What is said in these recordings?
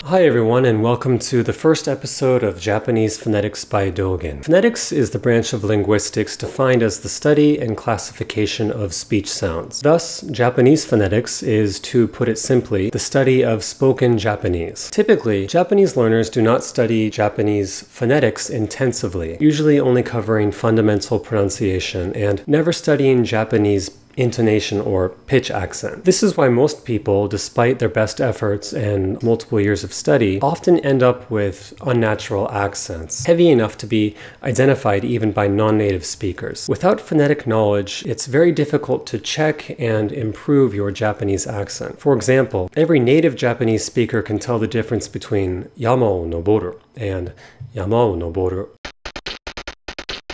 Hi everyone, and welcome to the first episode of Japanese Phonetics by Dogen. Phonetics is the branch of linguistics defined as the study and classification of speech sounds. Thus, Japanese phonetics is, to put it simply, the study of spoken Japanese. Typically, Japanese learners do not study Japanese phonetics intensively, usually only covering fundamental pronunciation and never studying Japanese intonation or pitch accent. This is why most people, despite their best efforts and multiple years of study, often end up with unnatural accents, heavy enough to be identified even by non-native speakers. Without phonetic knowledge, it's very difficult to check and improve your Japanese accent. For example, every native Japanese speaker can tell the difference between yama o noboru and yama o noboru,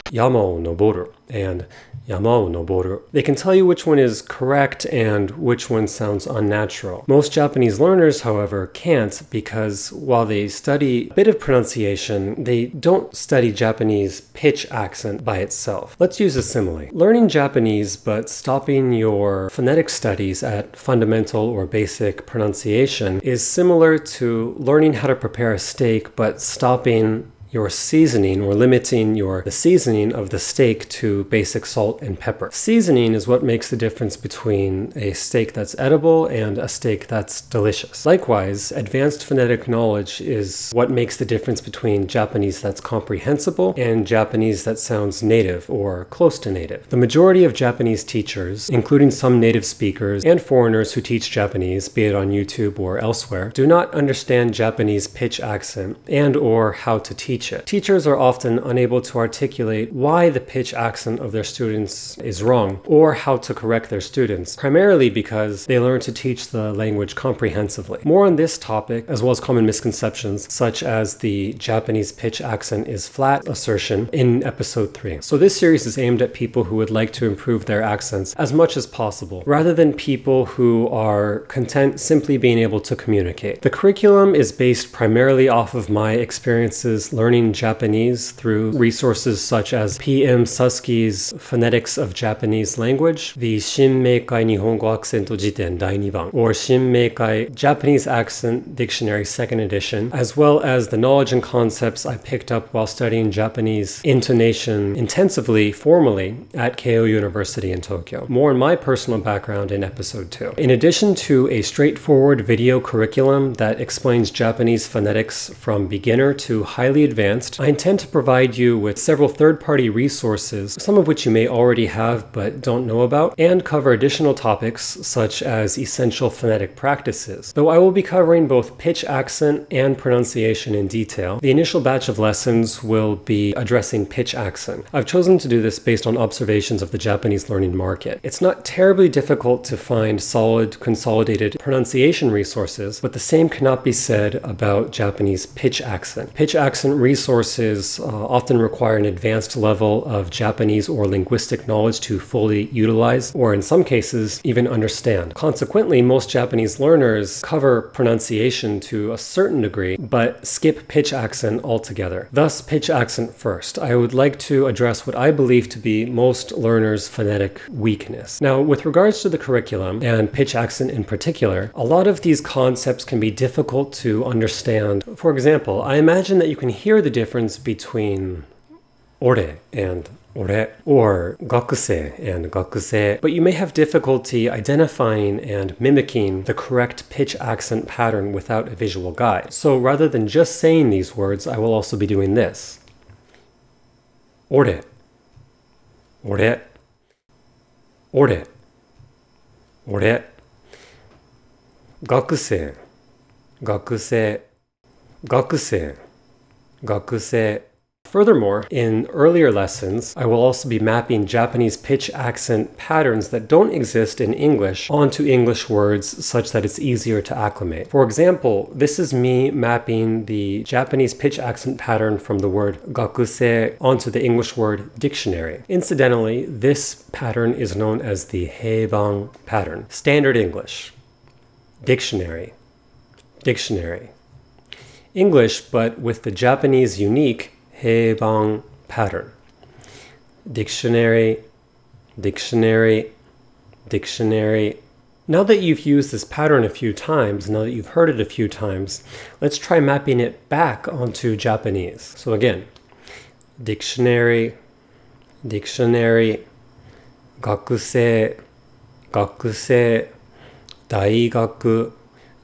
yama o noboru, and yama o noboru. They can tell you which one is correct and which one sounds unnatural. Most Japanese learners, however, can't because while they study a bit of pronunciation, they don't study Japanese pitch accent by itself. Let's use a simile. Learning Japanese but stopping your phonetic studies at fundamental or basic pronunciation is similar to learning how to prepare a steak but stopping your seasoning or limiting the seasoning of the steak to basic salt and pepper. Seasoning is what makes the difference between a steak that's edible and a steak that's delicious. Likewise, advanced phonetic knowledge is what makes the difference between Japanese that's comprehensible and Japanese that sounds native or close to native. The majority of Japanese teachers, including some native speakers and foreigners who teach Japanese, be it on YouTube or elsewhere, do not understand Japanese pitch accent and or how to teach it. Teachers are often unable to articulate why the pitch accent of their students is wrong or how to correct their students, primarily because they learn to teach the language comprehensively. More on this topic, as well as common misconceptions, such as the Japanese pitch accent is flat assertion, in episode 3. So this series is aimed at people who would like to improve their accents as much as possible, rather than people who are content simply being able to communicate. The curriculum is based primarily off of my experiences learning Japanese through resources such as PM Suski's Phonetics of Japanese Language, the Shinmeikai Nihongo Aksento Jiten Dai 2番, or Shinmeikai Japanese Accent Dictionary 2nd edition, as well as the knowledge and concepts I picked up while studying Japanese intonation intensively, formally, at Keio University in Tokyo. More on my personal background in episode 2. In addition to a straightforward video curriculum that explains Japanese phonetics from beginner to highly advanced, I intend to provide you with several third-party resources, some of which you may already have but don't know about, and cover additional topics such as essential phonetic practices. Though I will be covering both pitch accent and pronunciation in detail, the initial batch of lessons will be addressing pitch accent. I've chosen to do this based on observations of the Japanese learning market. It's not terribly difficult to find solid, consolidated pronunciation resources, but the same cannot be said about Japanese pitch accent. Pitch accent resources often require an advanced level of Japanese or linguistic knowledge to fully utilize, or in some cases, even understand. Consequently, most Japanese learners cover pronunciation to a certain degree, but skip pitch accent altogether. Thus, pitch accent first. I would like to address what I believe to be most learners' phonetic weakness. Now, with regards to the curriculum, and pitch accent in particular, a lot of these concepts can be difficult to understand. For example, I imagine that you can hear the difference between ore and ore, or gakusei and gakusei, but you may have difficulty identifying and mimicking the correct pitch accent pattern without a visual guide. So rather than just saying these words, I will also be doing this. Ore, ore, ore, ore, gakusei, gakusei, gakusei, gakusei. Furthermore, in earlier lessons, I will also be mapping Japanese pitch accent patterns that don't exist in English onto English words such that it's easier to acclimate. For example, this is me mapping the Japanese pitch accent pattern from the word gakusei onto the English word dictionary. Incidentally, this pattern is known as the Heiban pattern. Standard English. Dictionary. Dictionary. English, but with the Japanese unique Heiban pattern. Dictionary, dictionary, dictionary, Now that you've used this pattern a few times, now that you've heard it a few times, let's try mapping it back onto Japanese. So again, dictionary, dictionary, 学生、学生、大学、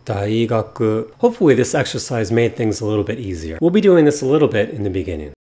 大学. Hopefully this exercise made things a little bit easier. We'll be doing this a little bit in the beginning.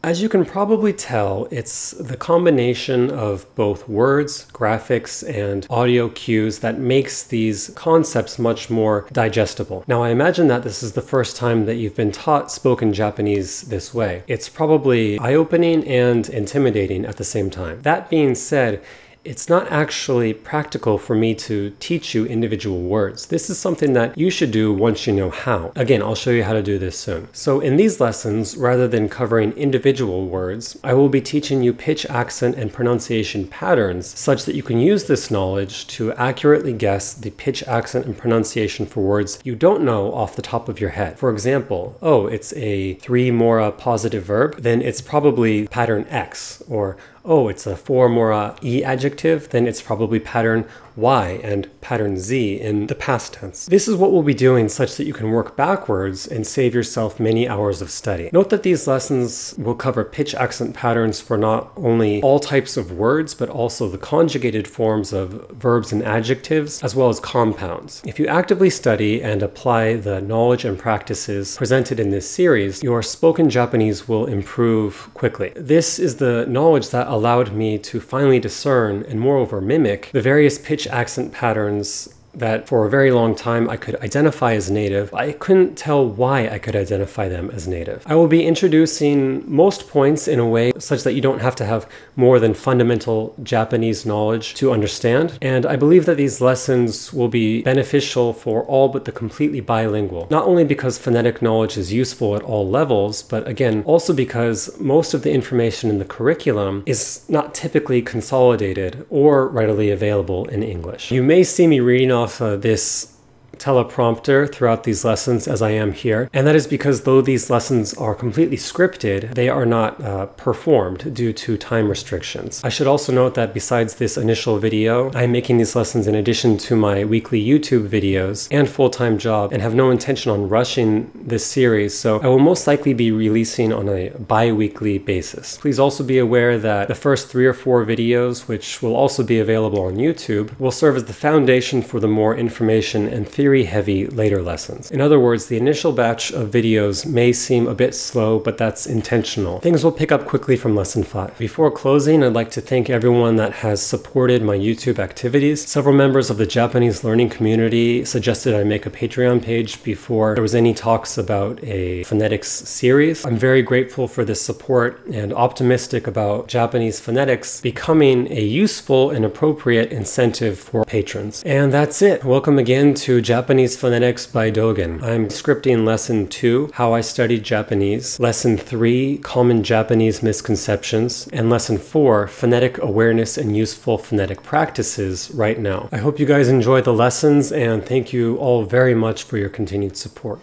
As you can probably tell, it's the combination of both words, graphics, and audio cues that makes these concepts much more digestible. Now, I imagine that this is the first time that you've been taught spoken Japanese this way. It's probably eye-opening and intimidating at the same time. That being said, it's not actually practical for me to teach you individual words. This is something that you should do once you know how. Again, I'll show you how to do this soon. So in these lessons, rather than covering individual words, I will be teaching you pitch, accent, and pronunciation patterns such that you can use this knowledge to accurately guess the pitch, accent, and pronunciation for words you don't know off the top of your head. For example, oh, it's a 3-mora positive verb, then it's probably pattern X, or oh, it's a 4-mora E adjective, then it's probably pattern Y and pattern Z in the past tense. This is what we'll be doing such that you can work backwards and save yourself many hours of study. Note that these lessons will cover pitch accent patterns for not only all types of words, but also the conjugated forms of verbs and adjectives, as well as compounds. If you actively study and apply the knowledge and practices presented in this series, your spoken Japanese will improve quickly. This is the knowledge that allowed me to finally discern and moreover mimic the various pitch accent patterns that for a very long time I could identify as native. I couldn't tell why I could identify them as native. I will be introducing most points in a way such that you don't have to have more than fundamental Japanese knowledge to understand. And I believe that these lessons will be beneficial for all but the completely bilingual. Not only because phonetic knowledge is useful at all levels, but again, also because most of the information in the curriculum is not typically consolidated or readily available in English. You may see me reading off this teleprompter throughout these lessons as I am here, and that is because though these lessons are completely scripted, they are not performed due to time restrictions. I should also note that besides this initial video, I am making these lessons in addition to my weekly YouTube videos and full-time job, and have no intention on rushing this series, so I will most likely be releasing on a bi-weekly basis. Please also be aware that the first 3 or 4 videos, which will also be available on YouTube, will serve as the foundation for the more information and theory-heavy later lessons. In other words, the initial batch of videos may seem a bit slow, but that's intentional. Things will pick up quickly from lesson 5. Before closing, I'd like to thank everyone that has supported my YouTube activities. Several members of the Japanese learning community suggested I make a Patreon page before there was any talks about a phonetics series. I'm very grateful for this support and optimistic about Japanese phonetics becoming a useful and appropriate incentive for patrons. And that's it. Welcome again to Japanese Phonetics by Dogen. I'm scripting Lesson 2, How I Studied Japanese, Lesson 3, Common Japanese Misconceptions, and Lesson 4, Phonetic Awareness and Useful Phonetic Practices right now. I hope you guys enjoy the lessons, and thank you all very much for your continued support.